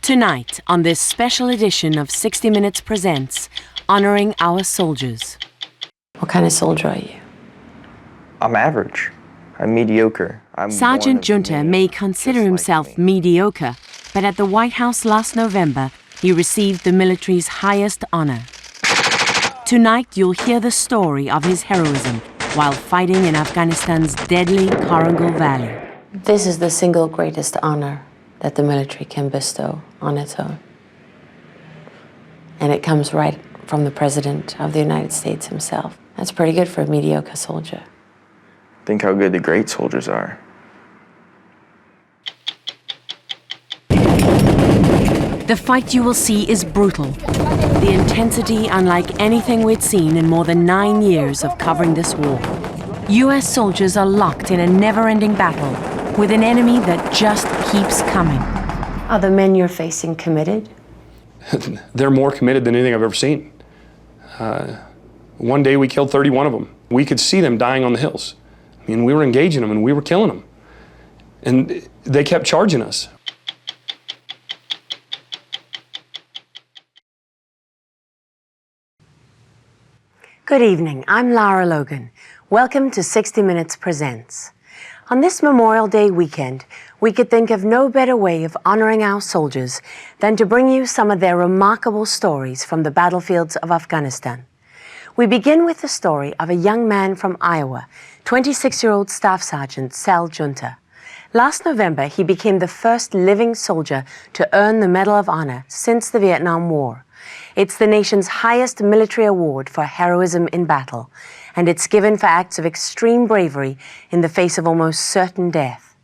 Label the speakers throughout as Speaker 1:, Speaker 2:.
Speaker 1: Tonight, on this special edition of 60 Minutes Presents, Honoring Our Soldiers.
Speaker 2: What kind of soldier are you?
Speaker 3: I'm average. I'm mediocre.
Speaker 1: Sergeant Junta may consider himself mediocre, but at the White House last November, he received the military's highest honor. Tonight, you'll hear the story of his heroism while fighting in Afghanistan's deadly Rugal Valley.
Speaker 2: This is the single greatest honor that the military can bestow on its own. And it comes right from the President of the United States himself. That's pretty good for a mediocre soldier.
Speaker 3: Think how good the great soldiers are.
Speaker 1: The fight you will see is brutal. The intensity unlike anything we'd seen in more than 9 years of covering this war. US soldiers are locked in a never-ending battle with an enemy that just keeps coming.
Speaker 2: Are the men you're facing committed?
Speaker 4: They're more committed than anything I've ever seen. One day we killed 31 of them. We could see them dying on the hills. I mean, we were engaging them and we were killing them. And they kept charging us.
Speaker 2: Good evening, I'm Lara Logan. Welcome to 60 Minutes Presents. On this Memorial Day weekend, we could think of no better way of honoring our soldiers than to bring you some of their remarkable stories from the battlefields of Afghanistan. We begin with the story of a young man from Iowa, 26-year-old Staff Sergeant Sal Junta. Last November, he became the first living soldier to earn the Medal of Honor since the Vietnam War. It's the nation's highest military award for heroism in battle, and it's given for acts of extreme bravery in the face of almost certain death.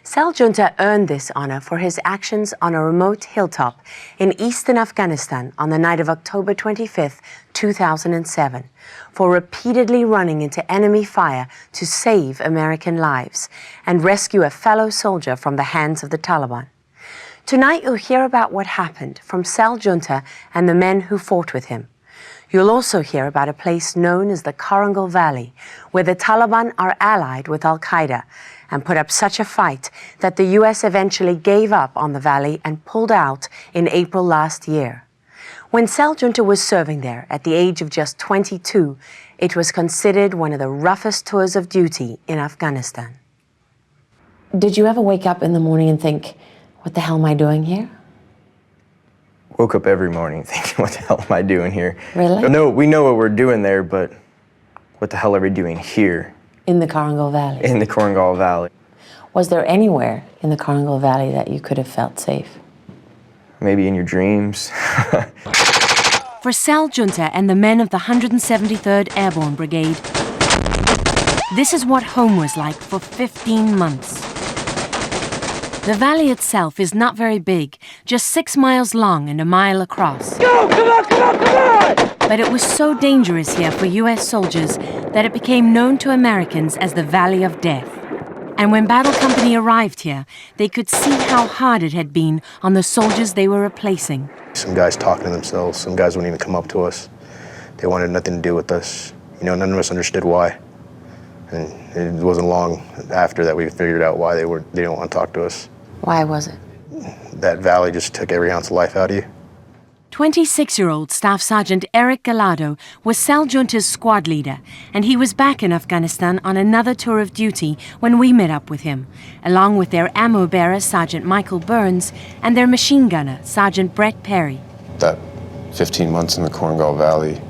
Speaker 2: Sal Junta earned this honor for his actions on a remote hilltop in eastern Afghanistan on the night of October 25, 2007, for repeatedly running into enemy fire to save American lives and rescue a fellow soldier from the hands of the Taliban. Tonight you'll hear about what happened from Sal Junta and the men who fought with him. You'll also hear about a place known as the Rugal Valley, where the Taliban are allied with Al-Qaeda and put up such a fight that the U.S. eventually gave up on the valley and pulled out in April last year. When Sal Junta was serving there at the age of just 22, it was considered one of the roughest tours of duty in Afghanistan. Did you ever wake up in the morning and think, what the hell am I doing here?
Speaker 3: Woke up every morning thinking, what the hell am I doing here?
Speaker 2: Really?
Speaker 3: No, we know what we're doing there, but what the hell are we doing here?
Speaker 2: In the Rugal Valley?
Speaker 3: In the Rugal Valley.
Speaker 2: Was there anywhere in the Rugal Valley that you could have felt safe?
Speaker 3: Maybe in your dreams.
Speaker 1: For Sal Junta and the men of the 173rd Airborne Brigade, this is what home was like for 15 months. The valley itself is not very big, just 6 miles long and a mile across.
Speaker 5: Go! Come on, come on, come on!
Speaker 1: But it was so dangerous here for US soldiers that it became known to Americans as the Valley of Death. And when Battle Company arrived here, they could see how hard it had been on the soldiers they were replacing.
Speaker 6: Some guys talking to themselves, some guys wouldn't even come up to us. They wanted nothing to do with us. You know, none of us understood why. And it wasn't long after that we figured out why they didn't want to talk to us.
Speaker 2: Why was it?
Speaker 6: That valley just took every ounce of life out of you.
Speaker 1: 26-year-old Staff Sergeant Gallardo was Sal Junta's squad leader, and he was back in Afghanistan on another tour of duty when we met up with him, along with their ammo bearer, Sergeant Michael Burns, and their machine gunner, Sergeant Brett Perry.
Speaker 7: That 15 months in the Rugal Valley,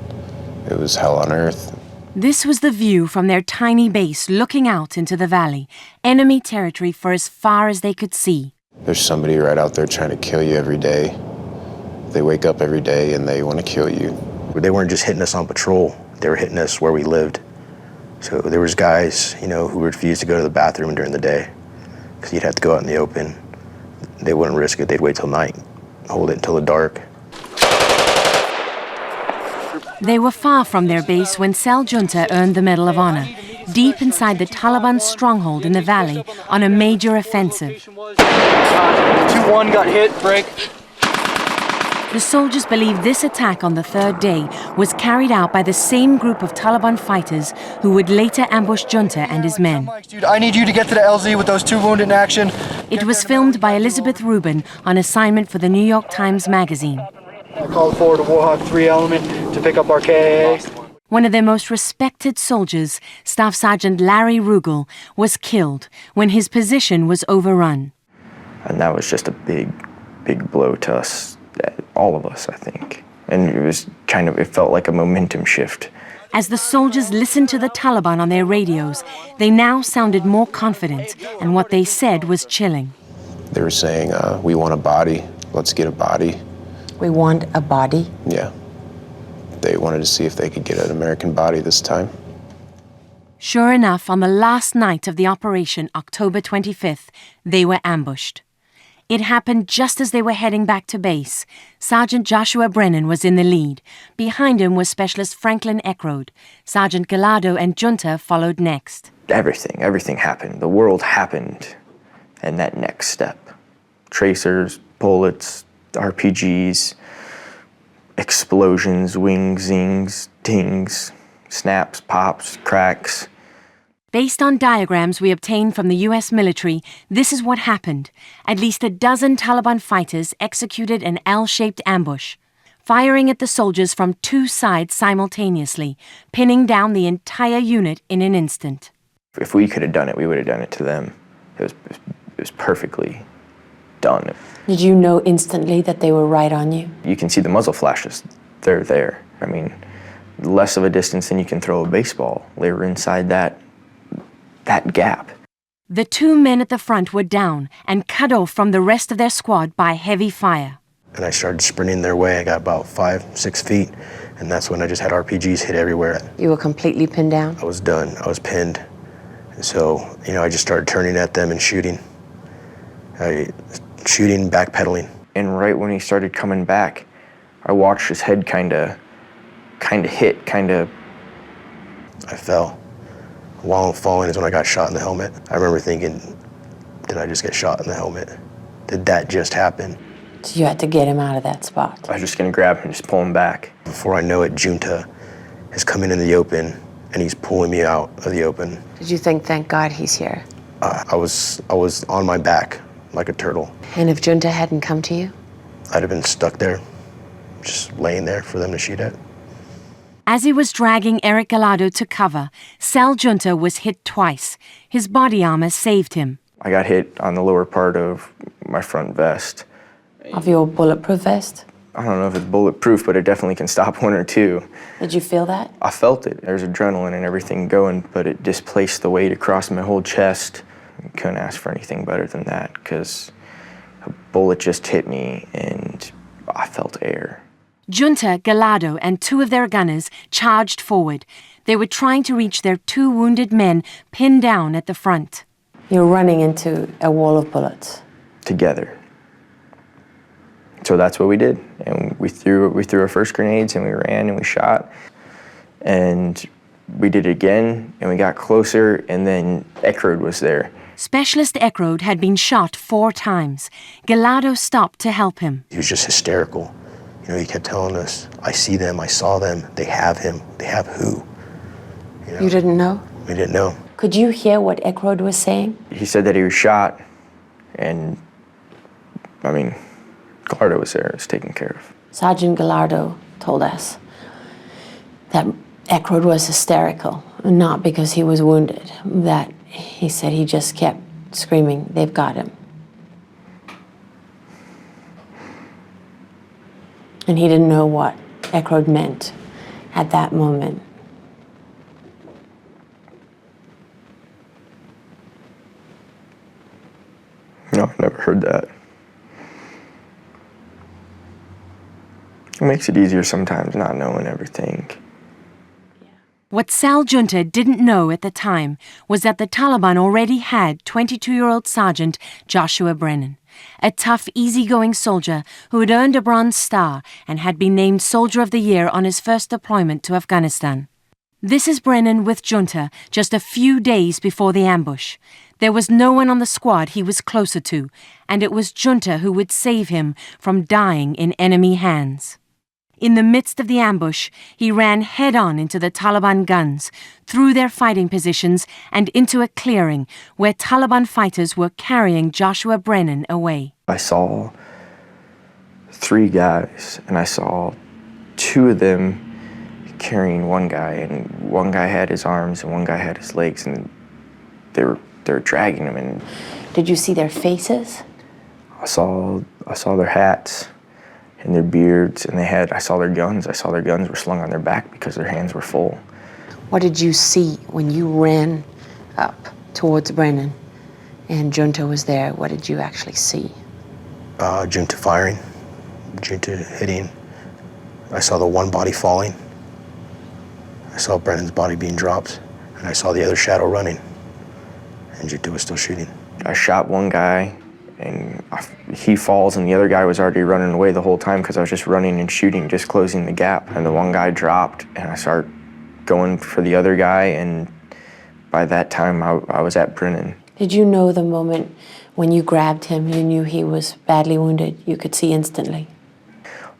Speaker 7: it was hell on earth.
Speaker 1: This was the view from their tiny base looking out into the valley, enemy territory for as far as they could see.
Speaker 7: There's somebody right out there trying to kill you every day. They wake up every day and they want to kill you.
Speaker 6: They weren't just hitting us on patrol, they were hitting us where we lived. So there was guys, you know, who refused to go to the bathroom during the day because you'd have to go out in the open. They wouldn't risk it, they'd wait till night, hold it until the dark.
Speaker 1: They were far from their base when Sal Junta earned the Medal of Honor, deep inside the Taliban stronghold in the valley on a major offensive.
Speaker 5: 2-1 got hit, break.
Speaker 1: The soldiers believe this attack on the third day was carried out by the same group of Taliban fighters who would later ambush Junta and his men.
Speaker 8: Dude, I need you to get to the LZ with those 2 wounded in action.
Speaker 1: It was filmed by Elizabeth Rubin on assignment for the New York Times Magazine.
Speaker 8: I called forward a Warhawk 3 element to pick up our KAA.
Speaker 1: One of their most respected soldiers, Staff Sergeant Larry Rugal, was killed when his position was overrun.
Speaker 3: And that was just a big blow to us, all of us, I think. And it felt like a momentum shift.
Speaker 1: As the soldiers listened to the Taliban on their radios, they now sounded more confident, and what they said was chilling.
Speaker 7: They were saying, we want a body, let's get a body.
Speaker 2: We want a body.
Speaker 7: Yeah. They wanted to see if they could get an American body this time.
Speaker 1: Sure enough, on the last night of the operation, October 25th, they were ambushed. It happened just as they were heading back to base. Sergeant Joshua Brennan was in the lead. Behind him was Specialist Franklin Eckroad. Sergeant Gallardo and Junta followed next.
Speaker 3: Everything happened. The world happened. And that next step. Tracers, bullets, RPGs, explosions, wings, zings, dings, snaps, pops, cracks.
Speaker 1: Based on diagrams we obtained from the U.S. military, this is what happened. At least a dozen Taliban fighters executed an L-shaped ambush, firing at the soldiers from 2 sides simultaneously, pinning down the entire unit in an instant.
Speaker 3: If we could have done it, we would have done it to them. It was perfectly done.
Speaker 2: Did you know instantly that they were right on you?
Speaker 3: You can see the muzzle flashes. They're there. I mean, less of a distance than you can throw a baseball. They were inside that gap.
Speaker 1: The 2 men at the front were down and cut off from the rest of their squad by heavy fire.
Speaker 6: And I started sprinting their way. I got about 5-6 feet, and that's when I just had RPGs hit everywhere.
Speaker 2: You were completely pinned down?
Speaker 6: I was done. I was pinned. And so, I just started turning at them and shooting. Shooting, backpedaling.
Speaker 3: And right when he started coming back, I watched his head kind of hit. I
Speaker 6: fell. While I'm falling is when I got shot in the helmet. I remember thinking, did I just get shot in the helmet? Did that just happen?
Speaker 2: So you had to get him out of that spot.
Speaker 3: I was just going to grab him and just pull him back.
Speaker 6: Before I know it, Junta is coming in the open, and he's pulling me out of the open.
Speaker 2: Did you think, thank God he's here?
Speaker 6: I was on my back like a turtle.
Speaker 2: And if Junta hadn't come to you?
Speaker 6: I'd have been stuck there, just laying there for them to shoot at.
Speaker 1: As he was dragging Eric Gallardo to cover, Sal Junta was hit twice. His body armor saved him.
Speaker 3: I got hit on the lower part of my front vest.
Speaker 2: Of your bulletproof vest?
Speaker 3: I don't know if it's bulletproof, but it definitely can stop 1 or 2.
Speaker 2: Did you feel that?
Speaker 3: I felt it. There's adrenaline and everything going, but it displaced the weight across my whole chest. I couldn't ask for anything better than that, because a bullet just hit me and I felt air.
Speaker 1: Junta, Gallardo, and 2 of their gunners charged forward. They were trying to reach their 2 wounded men pinned down at the front.
Speaker 2: You're running into a wall of bullets.
Speaker 3: Together. So that's what we did. And we threw our first grenades, and we ran and we shot. And we did it again, and we got closer, and then Eckroad was there.
Speaker 1: Specialist Eckroad had been shot 4 times. Gallardo stopped to help him.
Speaker 6: He was just hysterical. He kept telling us, I see them, I saw them, they have him, they have who?
Speaker 2: You didn't know?
Speaker 6: We didn't know.
Speaker 2: Could you hear what Eckroad was saying?
Speaker 3: He said that he was shot, and, Gallardo was there, it was taken care of.
Speaker 2: Sergeant Gallardo told us that Eckroad was hysterical, not because he was wounded, that he said he just kept screaming, they've got him. And he didn't know what Eckroad meant at that moment.
Speaker 3: No, I've never heard that. It makes it easier sometimes not knowing everything.
Speaker 1: What Sal Junta didn't know at the time was that the Taliban already had 22-year-old Sergeant Joshua Brennan, a tough, easygoing soldier who had earned a Bronze Star and had been named Soldier of the Year on his first deployment to Afghanistan. This is Brennan with Junta just a few days before the ambush. There was no one on the squad he was closer to, and it was Junta who would save him from dying in enemy hands. In the midst of the ambush, he ran head-on into the Taliban guns, through their fighting positions and into a clearing where Taliban fighters were carrying Joshua Brennan away.
Speaker 3: I saw 3 guys, and I saw 2 of them carrying one guy, and one guy had his arms and one guy had his legs, and they were dragging him. And
Speaker 2: Did you see their faces?
Speaker 3: I saw their hats and their beards, and I saw their guns. I saw their guns were slung on their back because their hands were full.
Speaker 2: What did you see when you ran up towards Brennan and Junta was there? What did you actually see?
Speaker 6: Junta firing, Junta hitting. I saw the one body falling. I saw Brennan's body being dropped, and I saw the other shadow running, and Junta was still shooting.
Speaker 3: I shot one guy, and he falls, and the other guy was already running away the whole time because I was just running and shooting, just closing the gap. And the one guy dropped, and I started going for the other guy, and by that time, I was at Brennan.
Speaker 2: Did you know the moment when you grabbed him, you knew he was badly wounded? You could see instantly.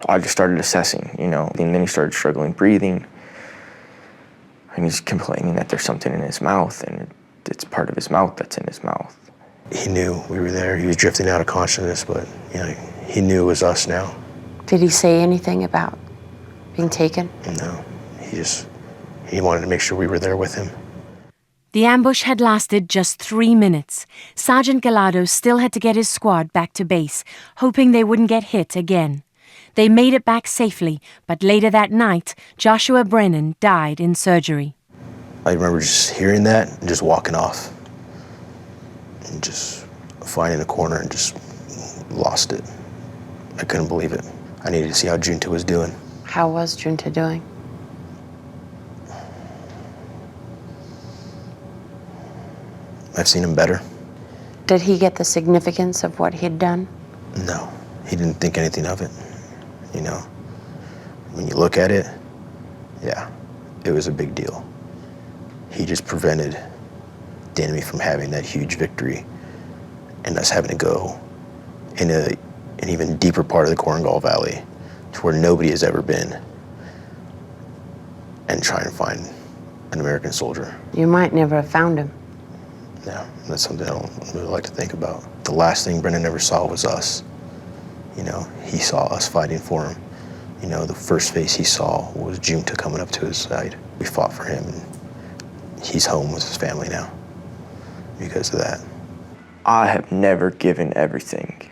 Speaker 3: I just started assessing, and then he started struggling breathing. And he's complaining that there's something in his mouth, and it's part of his mouth that's in his mouth.
Speaker 6: He knew we were there. He was drifting out of consciousness, but he knew it was us now.
Speaker 2: Did he say anything about being taken?
Speaker 6: No, he wanted to make sure we were there with him.
Speaker 1: The ambush had lasted just 3 minutes. Sergeant Gallardo still had to get his squad back to base, hoping they wouldn't get hit again. They made it back safely, but later that night, Joshua Brennan died in surgery.
Speaker 6: I remember just hearing that and just walking off and just finding a corner and just lost it. I couldn't believe it. I needed to see how Junta was doing.
Speaker 2: How was Junta doing?
Speaker 6: I've seen him better.
Speaker 2: Did he get the significance of what he'd done?
Speaker 6: No, he didn't think anything of it. When you look at it, yeah, it was a big deal. He just prevented the enemy from having that huge victory and us having to go in an even deeper part of the Korengal Valley to where nobody has ever been and try and find an American soldier.
Speaker 2: You might never have found him.
Speaker 6: No, that's something I don't really like to think about. The last thing Brennan ever saw was us. He saw us fighting for him. The first face he saw was Junta coming up to his side. We fought for him, and he's home with his family now because of that.
Speaker 3: I have never given everything.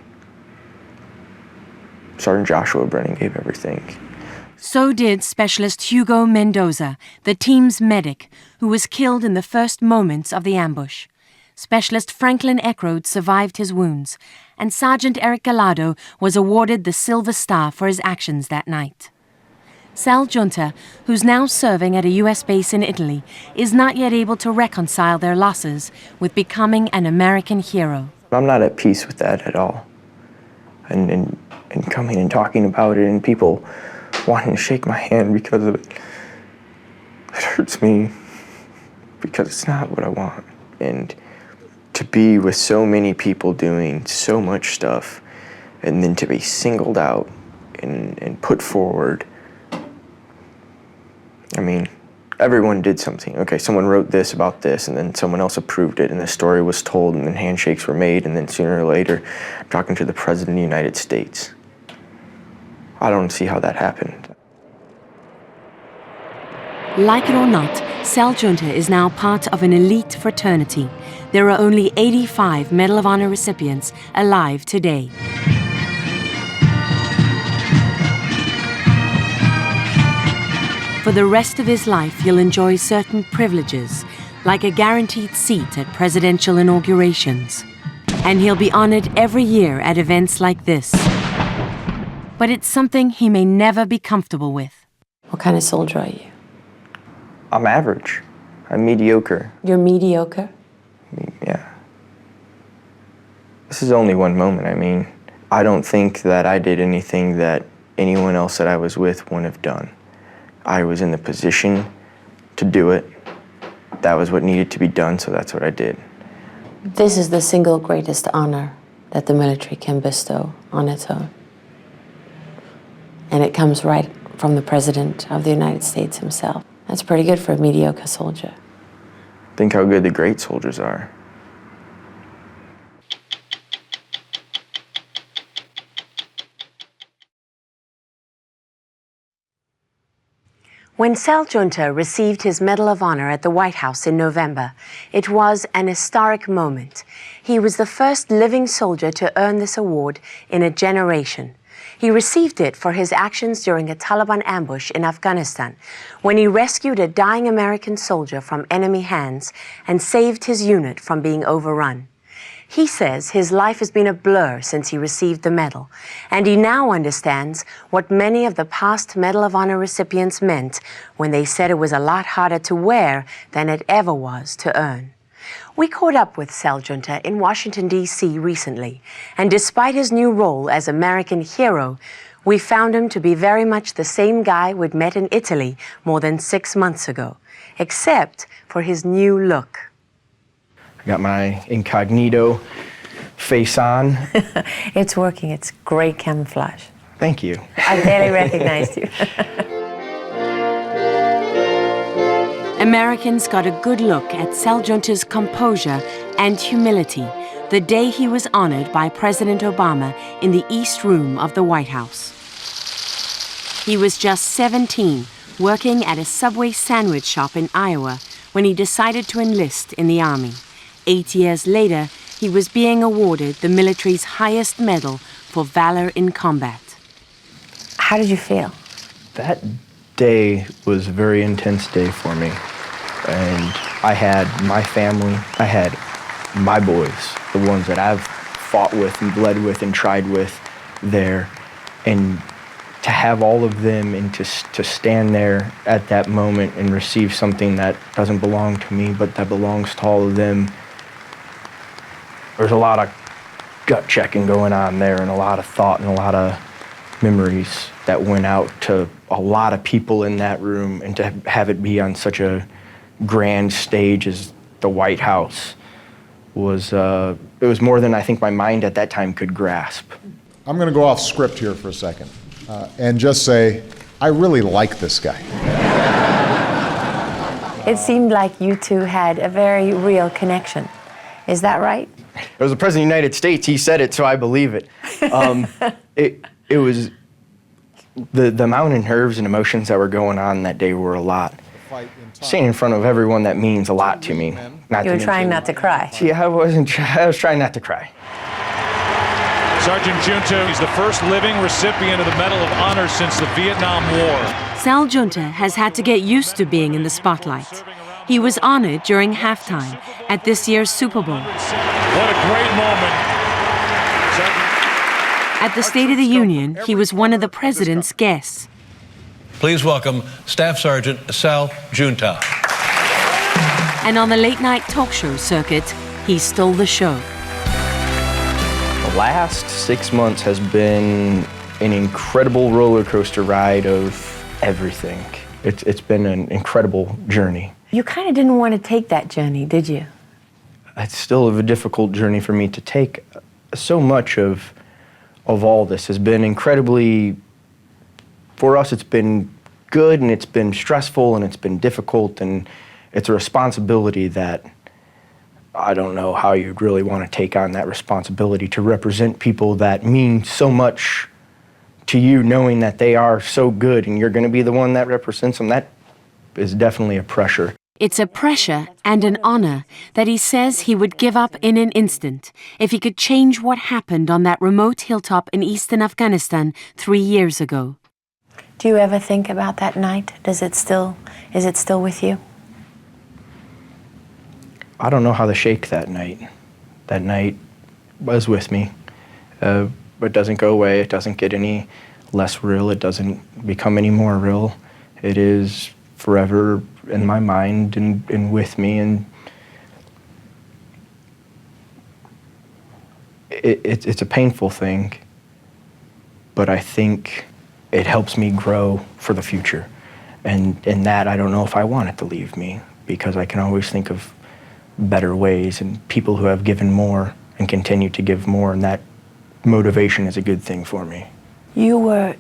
Speaker 3: Sergeant Joshua Brennan gave everything.
Speaker 1: So did Specialist Hugo Mendoza, the team's medic, who was killed in the first moments of the ambush. Specialist Franklin Eckroad survived his wounds, and Sergeant Eric Gallardo was awarded the Silver Star for his actions that night. Sal Junta, who's now serving at a U.S. base in Italy, is not yet able to reconcile their losses with becoming an American hero.
Speaker 3: I'm not at peace with that at all. And coming and talking about it and people wanting to shake my hand because of it, it hurts me because it's not what I want. And to be with so many people doing so much stuff and then to be singled out and put forward. I mean, everyone did something. Okay, someone wrote this about this, and then someone else approved it, and the story was told, and then handshakes were made, and then sooner or later, I'm talking to the President of the United States. I don't see how that happened.
Speaker 1: Like it or not, Sal Junta is now part of an elite fraternity. There are only 85 Medal of Honor recipients alive today. For the rest of his life, he'll enjoy certain privileges, like a guaranteed seat at presidential inaugurations. And he'll be honored every year at events like this. But it's something he may never be comfortable with.
Speaker 2: What kind of soldier are you?
Speaker 3: I'm average. I'm mediocre.
Speaker 2: You're mediocre?
Speaker 3: Yeah. This is only one moment. I mean, I don't think that I did anything that anyone else that I was with wouldn't have done. I was in the position to do it. That was what needed to be done, so that's what I did.
Speaker 2: This is the single greatest honor that the military can bestow on its own. And it comes right from the President of the United States himself. That's pretty good for a mediocre soldier.
Speaker 3: Think how good the great soldiers are.
Speaker 2: When Sal Junta received his Medal of Honor at the White House in November, it was an historic moment. He was the first living soldier to earn this award in a generation. He received it for his actions during a Taliban ambush in Afghanistan, when he rescued a dying American soldier from enemy hands and saved his unit from being overrun. He says his life has been a blur since he received the medal, and he now understands what many of the past Medal of Honor recipients meant when they said it was a lot harder to wear than it ever was to earn. We caught up with Sal Junta in Washington, D.C. recently, and despite his new role as American hero, we found him to be very much the same guy we'd met in Italy more than 6 months ago, except for his new look.
Speaker 3: I got my incognito face on.
Speaker 2: It's working. It's great camouflage.
Speaker 3: Thank you.
Speaker 2: I barely recognized you.
Speaker 1: Americans got a good look at Sal Junta's composure and humility the day he was honored by President Obama in the East Room of the White House. He was just 17, working at a Subway sandwich shop in Iowa when he decided to enlist in the Army. 8 years later, he was being awarded the military's highest medal for valor in combat.
Speaker 2: How did you feel?
Speaker 3: That day was a very intense day for me. And I had my family, I had my boys, the ones that I've fought with and bled with and tried with there. And to have all of them and to stand there at that moment and receive something that doesn't belong to me, but that belongs to all of them, there's a lot of gut checking going on there and a lot of thought and a lot of memories that went out to a lot of people in that room, and to have it be on such a grand stage as the White House was, it was more than I think my mind at that time could grasp.
Speaker 9: I'm going to go off script here for a second and just say, I really like this guy.
Speaker 2: It seemed like you two had a very real connection. Is that right?
Speaker 3: It was the President of the United States. He said it, so I believe it. It was the amount of nerves and emotions that were going on that day were a lot. Standing in front of everyone that means a lot to me.
Speaker 2: You were trying not to cry.
Speaker 3: Yeah, I was trying not to cry.
Speaker 10: Sergeant Junta is the first living recipient of the Medal of Honor since the Vietnam War.
Speaker 1: Sal Junta has had to get used to being in the spotlight. He was honored during halftime at this year's Super Bowl.
Speaker 10: What a great moment.
Speaker 1: At the State of the Union, he was one of the president's guests.
Speaker 11: Please welcome Staff Sergeant Sal Junta.
Speaker 1: And on the late-night talk show circuit, he stole the show.
Speaker 3: The last 6 months has been an incredible roller coaster ride of everything. It's been an incredible journey.
Speaker 2: You kind of didn't want to take that journey, did you?
Speaker 3: It's still a difficult journey for me to take. So much of all this has been incredibly, for us it's been good and it's been stressful and it's been difficult, and it's a responsibility that I don't know how you'd really want to take on that responsibility to represent people that mean so much to you, knowing that they are so good and you're going to be the one that represents them. That is definitely a pressure.
Speaker 1: It's a pressure and an honor that he says he would give up in an instant if he could change what happened on that remote hilltop in eastern Afghanistan 3 years ago.
Speaker 2: Do you ever think about that night? Is it still with you?
Speaker 3: I don't know how to shake that night. That night was with me. It doesn't go away. It doesn't get any less real. It doesn't become any more real. It is forever in my mind and with me. And it's a painful thing, but I think it helps me grow for the future. And in that, I don't know if I want it to leave me, because I can always think of better ways and people who have given more and continue to give more, and that motivation is a good thing for me.
Speaker 2: You were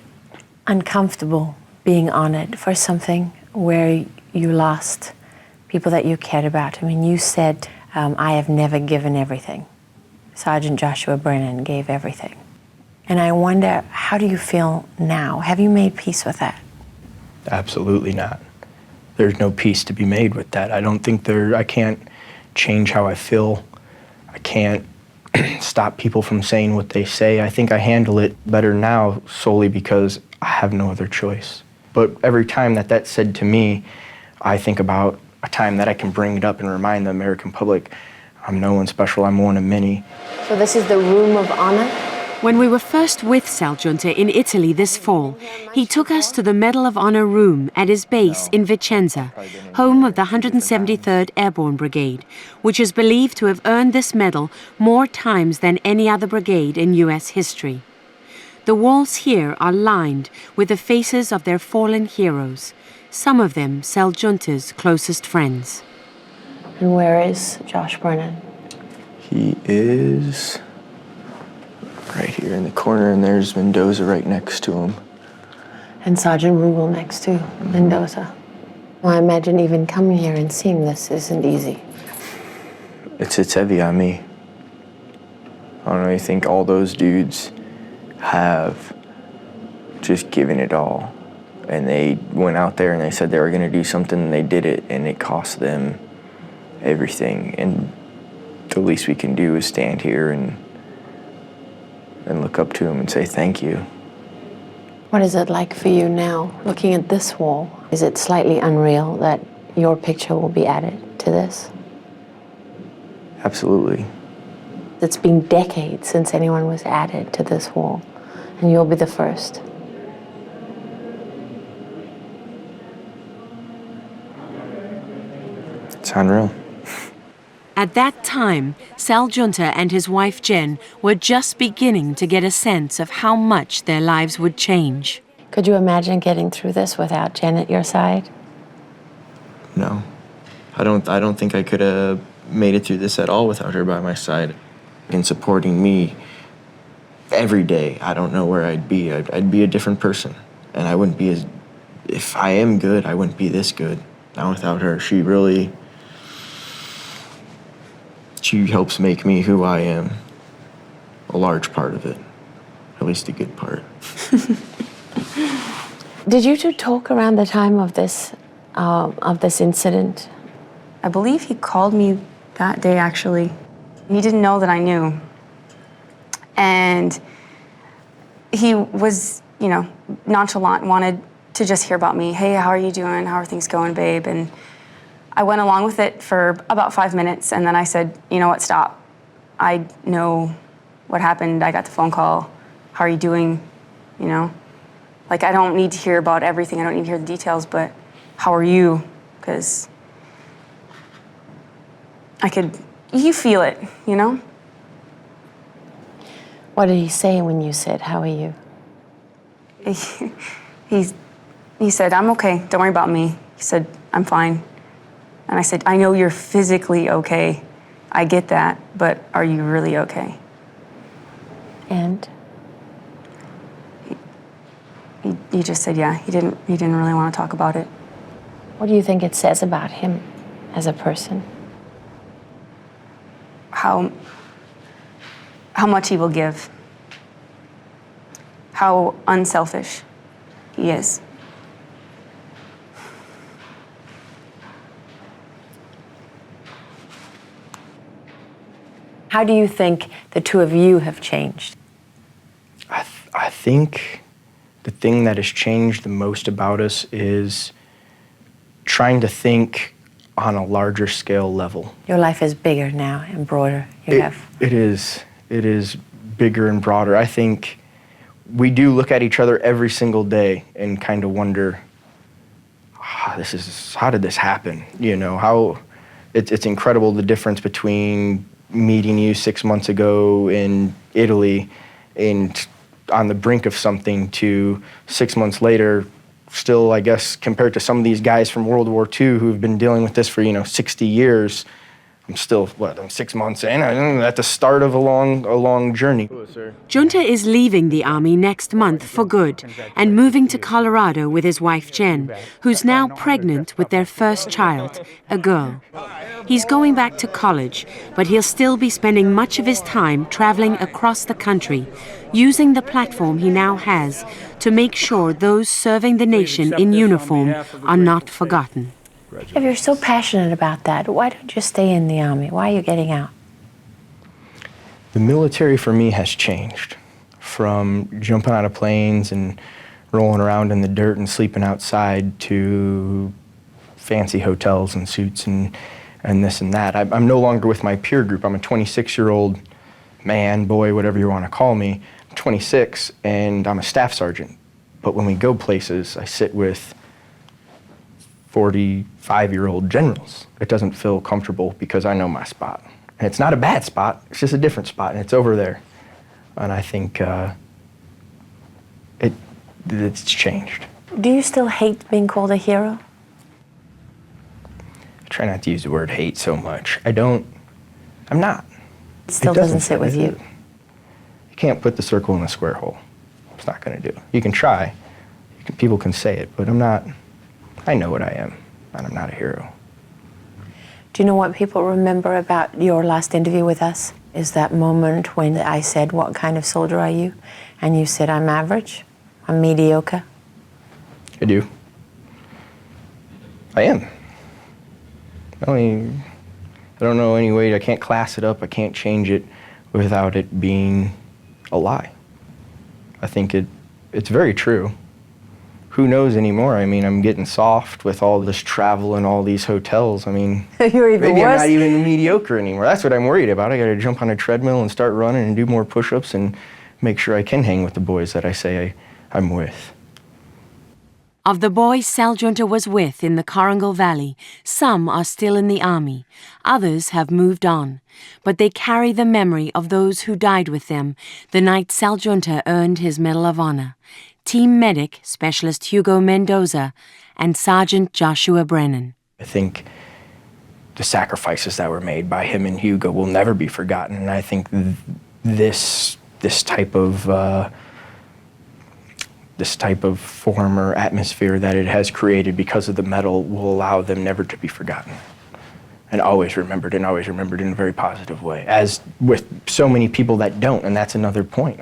Speaker 2: uncomfortable being honored for something where you lost people that you cared about. I mean, you said, I have never given everything. Sergeant Joshua Brennan gave everything. And I wonder, how do you feel now? Have you made peace with that?
Speaker 3: Absolutely not. There's no peace to be made with that. I can't change how I feel. I can't stop people from saying what they say. I think I handle it better now solely because I have no other choice. But every time that's said to me, I think about a time that I can bring it up and remind the American public, I'm no one special, I'm one of many.
Speaker 2: So this is the Room of Honor?
Speaker 1: When we were first with Sal Giunta in Italy this fall, he took us to the Medal of Honor room at his base in Vicenza, home of the 173rd Airborne Brigade, which is believed to have earned this medal more times than any other brigade in U.S. history. The walls here are lined with the faces of their fallen heroes, some of them Sal Giunta's closest friends.
Speaker 2: And where is Josh Brennan?
Speaker 3: He is right here in the corner, and there's Mendoza right next to him.
Speaker 2: And Sergeant Rugal next to Mendoza. Well, I imagine even coming here and seeing this isn't easy.
Speaker 3: It's heavy on me. I don't know, I think all those dudes have just given it all. And they went out there and they said they were gonna do something, and they did it, and it cost them everything. And the least we can do is stand here and look up to them and say thank you.
Speaker 2: What is it like for you now, looking at this wall? Is it slightly unreal that your picture will be added to this?
Speaker 3: Absolutely.
Speaker 2: It's been decades since anyone was added to this wall, and you'll be the first.
Speaker 3: It's unreal.
Speaker 1: At that time, Sal Giunta and his wife Jen were just beginning to get a sense of how much their lives would change.
Speaker 2: Could you imagine getting through this without Jen at your side?
Speaker 3: No. I don't think I could have made it through this at all without her by my side and supporting me every day. I don't know where I'd be. I'd be a different person, and I wouldn't be as, if I am good, I wouldn't be this good. Not without her. She helps make me who I am, a large part of it, at least a good part.
Speaker 2: Did you two talk around the time of this incident?
Speaker 12: I believe he called me that day, actually. He didn't know that I knew. And he was, nonchalant, wanted to just hear about me. Hey, how are you doing? How are things going, babe? And I went along with it for about 5 minutes, and then I said, you know what, stop. I know what happened. I got the phone call. How are you doing? I don't need to hear about everything. I don't need to hear the details, but how are you? Because you feel it,
Speaker 2: What did he say when you said, how are you?
Speaker 12: He said, I'm okay. Don't worry about me. He said, I'm fine. And I said, I know you're physically okay. I get that, but are you really okay?
Speaker 2: And?
Speaker 12: He just said, yeah, he didn't really want to talk about it.
Speaker 2: What do you think it says about him as a person?
Speaker 12: How much he will give. How unselfish he is.
Speaker 2: How do you think the two of you have changed?
Speaker 3: I think the thing that has changed the most about us is trying to think on a larger scale level.
Speaker 2: Your life is bigger now and broader.
Speaker 3: It is bigger and broader. I think we do look at each other every single day and kind of wonder, how did this happen? How it's incredible the difference between meeting you 6 months ago in Italy and on the brink of something to 6 months later still, I guess, compared to some of these guys from World War II who've been dealing with this for, 60 years, I'm still, I'm 6 months in, I'm at the start of a long journey.
Speaker 1: Junta is leaving the army next month for good and moving to Colorado with his wife Jen, who's now pregnant with their first child, a girl. He's going back to college, but he'll still be spending much of his time traveling across the country, using the platform he now has to make sure those serving the nation in uniform are not forgotten.
Speaker 2: If you're so passionate about that, why don't you stay in the Army? Why are you getting out?
Speaker 3: The military for me has changed from jumping out of planes and rolling around in the dirt and sleeping outside to fancy hotels and suits and this and that. I'm no longer with my peer group. I'm a 26-year-old man, boy, whatever you want to call me. I'm 26 and I'm a staff sergeant. But when we go places, I sit with 45-year-old generals. It doesn't feel comfortable because I know my spot. And it's not a bad spot, it's just a different spot, and it's over there. And I think it's changed.
Speaker 2: Do you still hate being called a hero?
Speaker 3: I try not to use the word hate so much. I'm not.
Speaker 2: It still doesn't sit with you.
Speaker 3: You can't put the circle in the square hole. It's not gonna do. You can try, people can say it, but I'm not. I know what I am, and I'm not a hero.
Speaker 2: Do you know what people remember about your last interview with us? Is that moment when I said, "What kind of soldier are you?" And you said, "I'm average, I'm mediocre."
Speaker 3: I do. I am. I don't know any way, I can't class it up, I can't change it without it being a lie. I think it's very true. Who knows anymore? I'm getting soft with all this travel and all these hotels.
Speaker 2: You're even
Speaker 3: maybe
Speaker 2: worse.
Speaker 3: I'm not even mediocre anymore. That's what I'm worried about. I gotta jump on a treadmill and start running and do more push-ups and make sure I can hang with the boys that I say I'm with.
Speaker 1: Of the boys Sal Junta was with in the Korangal Valley, some are still in the army, others have moved on, but they carry the memory of those who died with them the night Sal Junta earned his Medal of Honor. Team Medic Specialist Hugo Mendoza and Sergeant Joshua Brennan.
Speaker 3: I think the sacrifices that were made by him and Hugo will never be forgotten, and I think this type of form or atmosphere that it has created because of the medal will allow them never to be forgotten and always remembered in a very positive way, as with so many people that don't, and that's another point.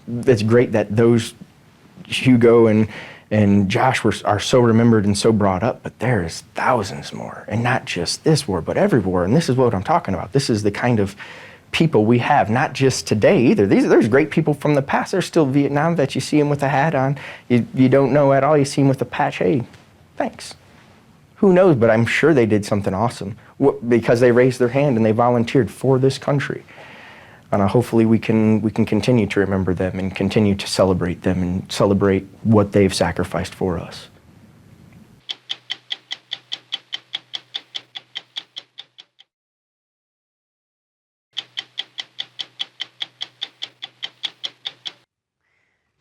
Speaker 3: It's great that those Hugo and Josh are so remembered and so brought up, but there's thousands more, and not just this war, but every war, and this is what I'm talking about. This is the kind of people we have, not just today either. There's great people from the past. There's still Vietnam vets. You see them with a hat on. You don't know at all. You see them with a patch. Hey, thanks. Who knows, but I'm sure they did something awesome because they raised their hand and they volunteered for this country. And hopefully we can continue to remember them and continue to celebrate them and celebrate what they've sacrificed for us.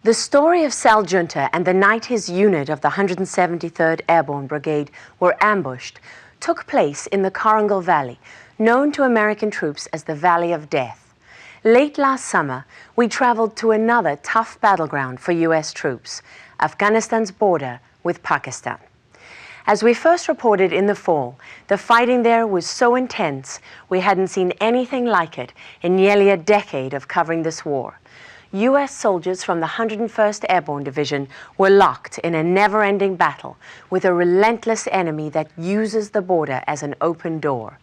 Speaker 2: The story of Sal Junta and the night his unit of the 173rd Airborne Brigade were ambushed took place in the Korangal Valley, known to American troops as the Valley of Death. Late last summer, we traveled to another tough battleground for U.S. troops, Afghanistan's border with Pakistan. As we first reported in the fall, the fighting there was so intense we hadn't seen anything like it in nearly a decade of covering this war. U.S. soldiers from the 101st Airborne Division were locked in a never-ending battle with a relentless enemy that uses the border as an open door.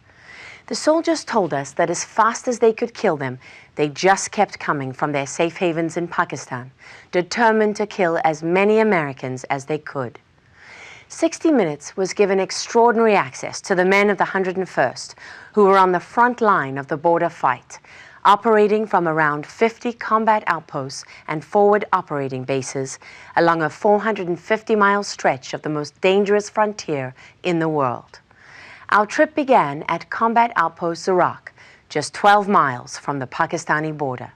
Speaker 2: The soldiers told us that as fast as they could kill them, they just kept coming from their safe havens in Pakistan, determined to kill as many Americans as they could. 60 Minutes was given extraordinary access to the men of the 101st, who were on the front line of the border fight, operating from around 50 combat outposts and forward operating bases along a 450-mile stretch of the most dangerous frontier in the world. Our trip began at Combat Outpost Zarak, just 12 miles from the Pakistani border.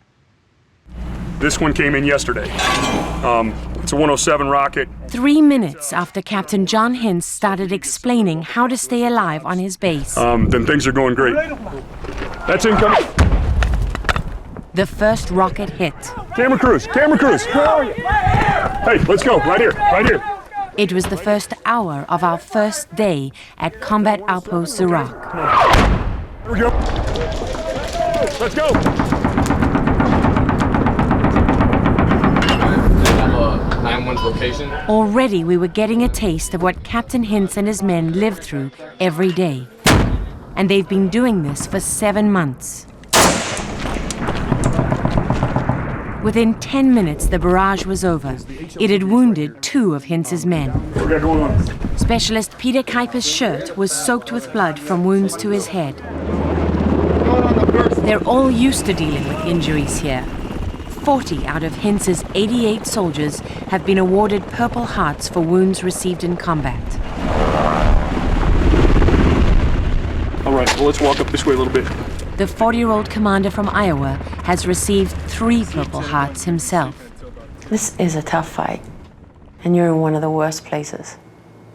Speaker 4: This one came in yesterday. It's a 107 rocket.
Speaker 1: 3 minutes after Captain John Hintz started explaining how to stay alive on his base,
Speaker 4: Then things are going great. That's incoming.
Speaker 1: the first rocket hit.
Speaker 4: Camera crews, camera crews. Hey, let's go, right here, right here.
Speaker 1: It was the first hour of our first day at Combat Outpost Iraq.
Speaker 4: Here we go. Let's go.
Speaker 13: 911's location.
Speaker 1: Already we were getting a taste of what Captain Hintz and his men lived through every day. And they've been doing this for 7 months. Within 10 minutes, the barrage was over. It had wounded 2 of Hintz's men.
Speaker 4: What we got going on?
Speaker 1: Specialist Peter Kuiper's shirt was soaked with blood from wounds to his head. They're all used to dealing with injuries here. 40 out of Hintz's 88 soldiers have been awarded Purple Hearts for wounds received in combat.
Speaker 4: All right, well, let's walk up this way a little bit.
Speaker 1: The 40-year-old commander from Iowa has received 3 Purple Hearts himself.
Speaker 2: This is a tough fight, and you're in one of the worst places.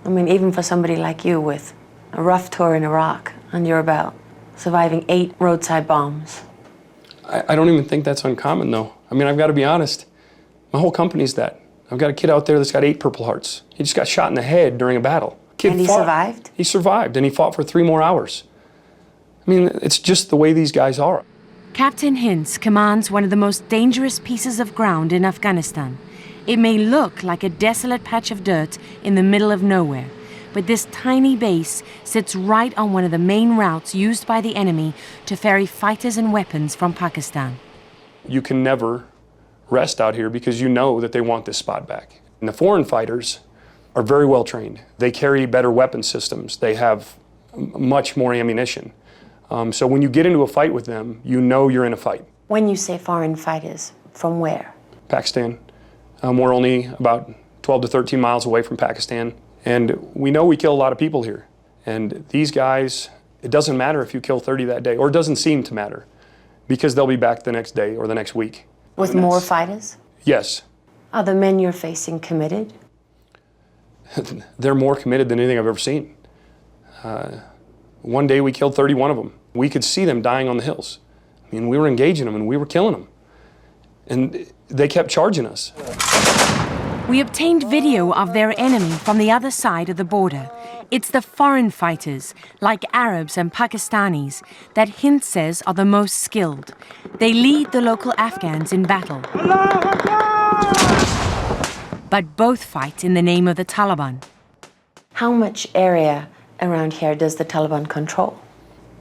Speaker 2: I mean, even for somebody like you with a rough tour in Iraq under your belt, surviving 8 roadside bombs.
Speaker 4: I don't even think that's uncommon, though. I mean, I've got to be honest. My whole company's that. I've got a kid out there that's got 8 Purple Hearts. He just got shot in the head during a battle.
Speaker 2: And he survived?
Speaker 4: He survived, and he fought for 3 more hours. I mean, it's just the way these guys are.
Speaker 1: Captain Hintz commands one of the most dangerous pieces of ground in Afghanistan. It may look like a desolate patch of dirt in the middle of nowhere, but this tiny base sits right on one of the main routes used by the enemy to ferry fighters and weapons from Pakistan.
Speaker 4: You can never rest out here because you know that they want this spot back. And the foreign fighters are very well trained. They carry better weapon systems. They have much more ammunition. So when you get into a fight with them, you know you're in a fight.
Speaker 2: When you say foreign fighters, from where?
Speaker 4: Pakistan. We're only about 12 to 13 miles away from Pakistan. And we know we kill a lot of people here. And these guys, it doesn't matter if you kill 30 that day, or it doesn't seem to matter, because they'll be back the next day or the next week.
Speaker 2: With more fighters?
Speaker 4: Yes.
Speaker 2: Are the men you're facing committed?
Speaker 4: They're more committed than anything I've ever seen. One day we killed 31 of them. We could see them dying on the hills. I mean, we were engaging them and we were killing them. And they kept charging us.
Speaker 1: We obtained video of their enemy from the other side of the border. It's the foreign fighters, like Arabs and Pakistanis, that Hintz says are the most skilled. They lead the local Afghans in battle. But both fight in the name of the Taliban.
Speaker 2: How much area around here does the Taliban control?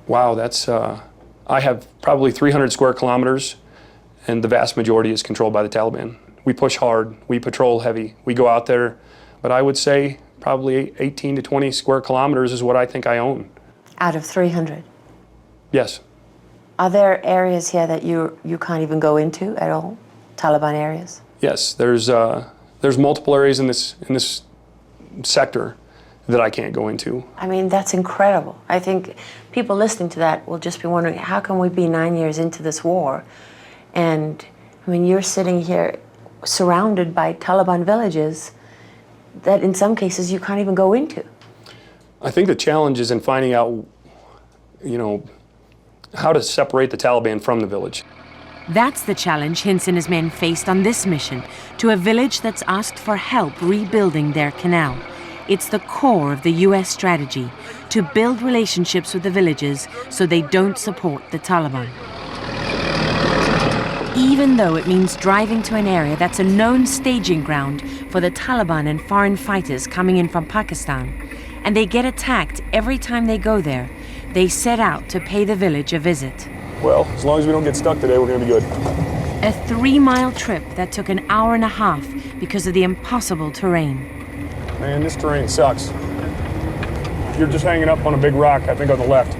Speaker 4: Wow, that's, I have probably 300 square kilometers, and the vast majority is controlled by the Taliban. We push hard, we patrol heavy, we go out there, but I would say probably 18 to 20 square kilometers is what I think I own.
Speaker 2: Out of 300?
Speaker 4: Yes.
Speaker 2: Are there areas here that you can't even go into at all? Taliban areas?
Speaker 4: Yes, there's multiple areas in this sector that I can't go into.
Speaker 2: I mean, that's incredible. I think people listening to that will just be wondering, how can we be 9 years into this war? And I mean, you're sitting here surrounded by Taliban villages that in some cases you can't even go into.
Speaker 4: I think the challenge is in finding out, how to separate the Taliban from the village.
Speaker 1: That's the challenge Hintz and his men faced on this mission, to a village that's asked for help rebuilding their canal. It's the core of the U.S. strategy, to build relationships with the villages so they don't support the Taliban. Even though it means driving to an area that's a known staging ground for the Taliban and foreign fighters coming in from Pakistan, and they get attacked every time they go there, they set out to pay the village a visit.
Speaker 4: Well, as long as we don't get stuck today, we're going to be good.
Speaker 1: A 3-mile trip that took an hour and a half because of the impossible terrain.
Speaker 4: Man, this terrain sucks. You're just hanging up on a big rock, I think on the left.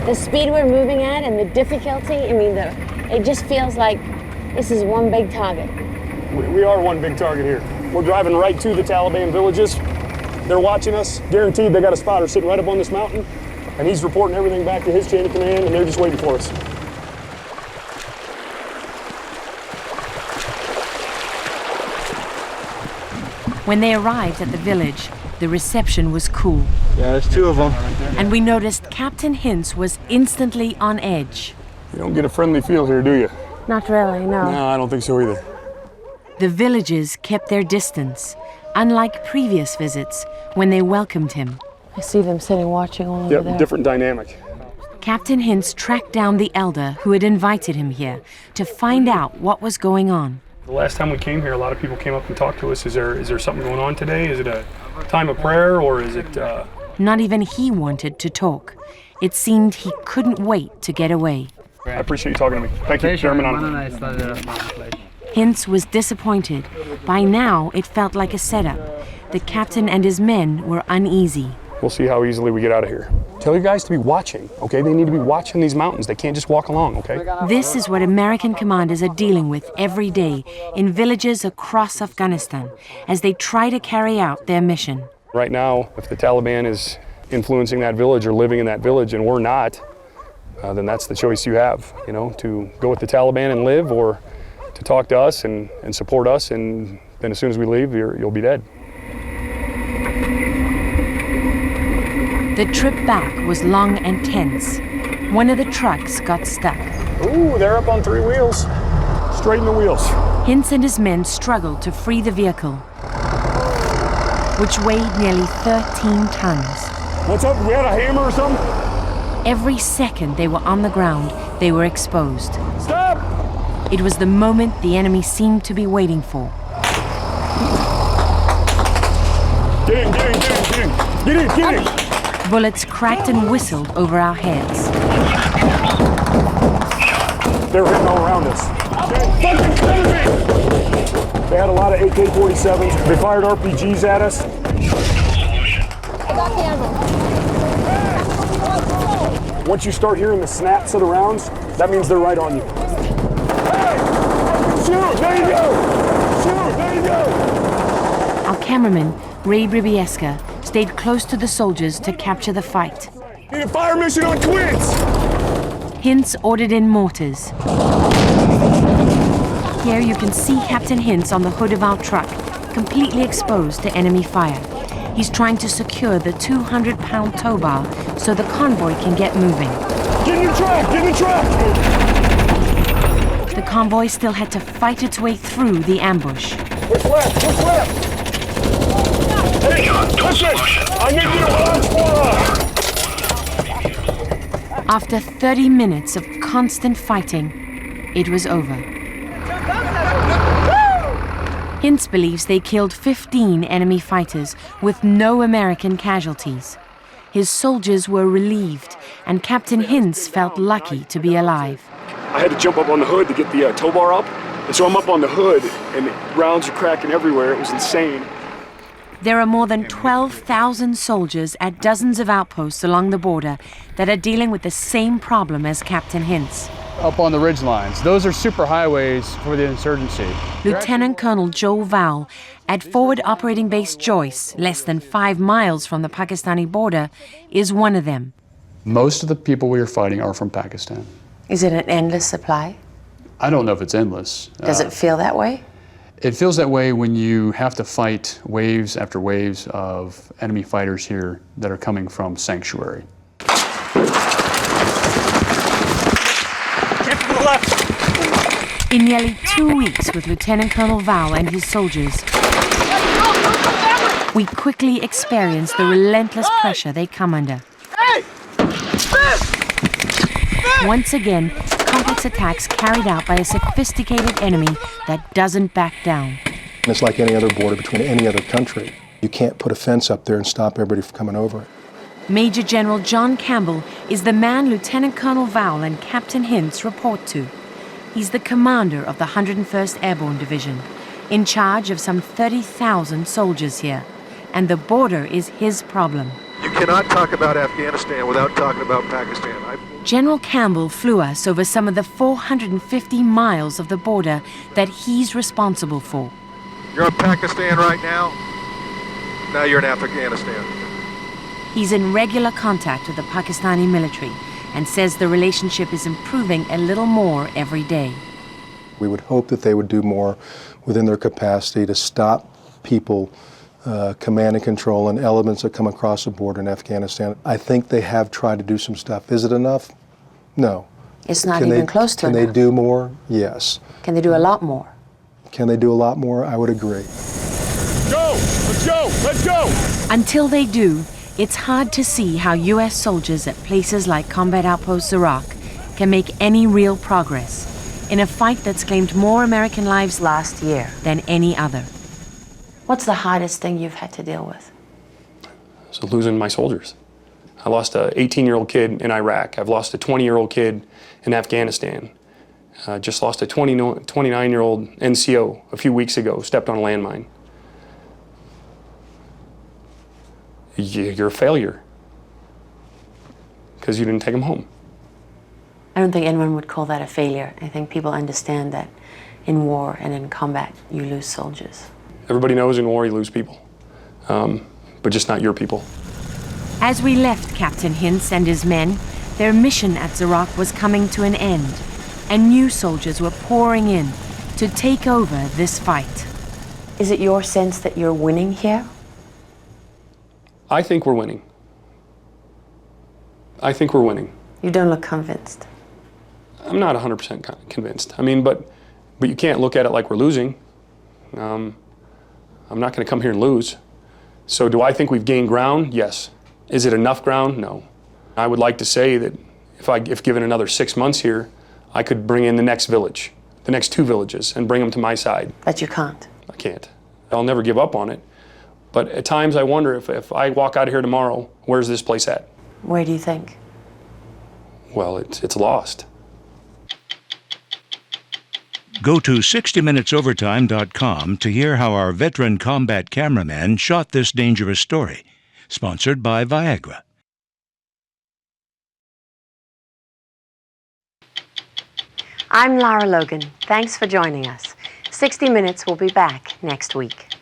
Speaker 14: The speed we're moving at and the difficulty, it just feels like this is one big target.
Speaker 4: We are one big target here. We're driving right to the Taliban villages. They're watching us. Guaranteed they got a spotter sitting right up on this mountain, and he's reporting everything back to his chain of command, and they're just waiting for us.
Speaker 1: When they arrived at the village, the reception was cool.
Speaker 8: Yeah, there's 2 of them.
Speaker 1: And we noticed Captain Hintz was instantly on edge.
Speaker 4: You don't get a friendly feel here, do you?
Speaker 14: Not really, no.
Speaker 4: No, I don't think so either.
Speaker 1: The villagers kept their distance, unlike previous visits when they welcomed him.
Speaker 14: I see them sitting watching all over there.
Speaker 4: Different dynamic.
Speaker 1: Captain Hintz tracked down the elder who had invited him here to find out what was going on.
Speaker 4: The last time we came here, a lot of people came up and talked to us. Is there something going on today? Is it a time of prayer, or is it...
Speaker 1: Not even he wanted to talk. It seemed he couldn't wait to get away.
Speaker 4: I appreciate you talking to me. Thank you, Chairman.
Speaker 1: Hintz was disappointed. By now, it felt like a setup. The captain and his men were uneasy.
Speaker 4: We'll see how easily we get out of here. Tell your guys to be watching, okay? They need to be watching these mountains. They can't just walk along, okay?
Speaker 1: This is what American commanders are dealing with every day in villages across Afghanistan as they try to carry out their mission.
Speaker 4: Right now, if the Taliban is influencing that village or living in that village and we're not, then that's the choice you have, you know, to go with the Taliban and live, or to talk to us and support us, and then as soon as we leave, you'll be dead.
Speaker 1: The trip back was long and tense. One of the trucks got stuck.
Speaker 4: Ooh, they're up on 3 wheels. Straighten the wheels.
Speaker 1: Hintz and his men struggled to free the vehicle, which weighed nearly 13 tons.
Speaker 4: What's up? We had a hammer or something?
Speaker 1: Every second they were on the ground, they were exposed.
Speaker 4: Stop!
Speaker 1: It was the moment the enemy seemed to be waiting for.
Speaker 4: Get in, get in, get in, get in! Get in, get in!
Speaker 1: Bullets cracked and whistled over our heads.
Speaker 4: They were hitting all around us. They had a lot of AK-47s. They fired RPGs at us.
Speaker 14: I got the ammo.
Speaker 4: Once you start hearing the snaps of the rounds, that means they're right on you. Hey! Shoot! There you go! Shoot! There you go!
Speaker 1: Our cameraman, Ray Bribieska, stayed close to the soldiers to capture the fight.
Speaker 4: Need a fire mission on Twins!
Speaker 1: Hintz ordered in mortars. Here you can see Captain Hintz on the hood of our truck, completely exposed to enemy fire. He's trying to secure the 200-pound tow bar so the convoy can get moving.
Speaker 4: Get in the truck! Get in the truck!
Speaker 1: The convoy still had to fight its way through the ambush.
Speaker 4: What's left? What's left? Hey, listen! I need you to watch for
Speaker 1: After 30 minutes of constant fighting, it was over. Hintz believes they killed 15 enemy fighters with no American casualties. His soldiers were relieved, and Captain Hintz felt lucky to be alive.
Speaker 4: I had to jump up on the hood to get the tow bar up, and so I'm up on the hood, and rounds are cracking everywhere. It was insane.
Speaker 1: There are more than 12,000 soldiers at dozens of outposts along the border that are dealing with the same problem as Captain Hintz.
Speaker 8: Up on the ridge lines, those are superhighways for the insurgency.
Speaker 1: Lieutenant Colonel Joel Vowell at Forward Operating Base Joyce, less than 5 miles from the Pakistani border, is one of them.
Speaker 15: Most of the people we are fighting are from Pakistan.
Speaker 2: Is it an endless supply?
Speaker 15: I don't know if it's endless.
Speaker 2: Does it feel that way?
Speaker 15: It feels that way when you have to fight waves after waves of enemy fighters here that are coming from sanctuary.
Speaker 1: In nearly 2 weeks with Lieutenant Colonel Vowell and his soldiers, we quickly experienced the relentless pressure they come under. Once again, complex attacks carried out by a sophisticated enemy that doesn't back down.
Speaker 16: It's like any other border between any other country. You can't put a fence up there and stop everybody from coming over it.
Speaker 1: Major General John Campbell is the man Lieutenant Colonel Vowell and Captain Hintz report to. He's the commander of the 101st Airborne Division, in charge of some 30,000 soldiers here. And the border is his problem.
Speaker 17: You cannot talk about Afghanistan without talking about Pakistan.
Speaker 1: General Campbell flew us over some of the 450 miles of the border that he's responsible for.
Speaker 17: You're in Pakistan right now. Now you're in Afghanistan.
Speaker 1: He's in regular contact with the Pakistani military and says the relationship is improving a little more every day.
Speaker 16: We would hope that they would do more within their capacity to stop people command and control and elements that come across the border in Afghanistan. I think they have tried to do some stuff. Is it enough? No.
Speaker 2: It's not even close to enough.
Speaker 16: Can they do more? Yes.
Speaker 2: Can they do a lot more?
Speaker 16: Can they do a lot more? I would agree.
Speaker 10: Go! Let's go! Let's go!
Speaker 1: Until they do, it's hard to see how U.S. soldiers at places like Combat Outpost Iraq can make any real progress in a fight that's claimed more American lives
Speaker 2: last year
Speaker 1: than any other.
Speaker 2: What's the hardest thing you've had to deal with?
Speaker 4: So losing my soldiers. I lost a 18-year-old kid in Iraq. I've lost a 20-year-old kid in Afghanistan. Just lost a 29-year-old NCO a few weeks ago, stepped on a landmine. You're a failure because you didn't take them home.
Speaker 2: I don't think anyone would call that a failure. I think people understand that in war and in combat, you lose soldiers.
Speaker 4: Everybody knows in war you lose people, but just not your people.
Speaker 1: As we left Captain Hintz and his men, their mission at Iraq was coming to an end, and new soldiers were pouring in to take over this fight.
Speaker 2: Is it your sense that you're winning here?
Speaker 4: I think we're winning. I think we're winning.
Speaker 2: You don't look convinced.
Speaker 4: I'm not 100% convinced. I mean, but you can't look at it like we're losing. I'm not going to come here and lose. So do I think we've gained ground? Yes. Is it enough ground? No. I would like to say that if given another 6 months here, I could bring in the next village, the next 2 villages, and bring them to my side.
Speaker 2: But you can't.
Speaker 4: I can't. I'll never give up on it. But at times I wonder if I walk out of here tomorrow, where's this place at?
Speaker 2: Where do you think?
Speaker 4: Well, it's lost.
Speaker 18: Go to 60minutesovertime.com to hear how our veteran combat cameraman shot this dangerous story. Sponsored by Viagra.
Speaker 2: I'm Lara Logan. Thanks for joining us. 60 Minutes will be back next week.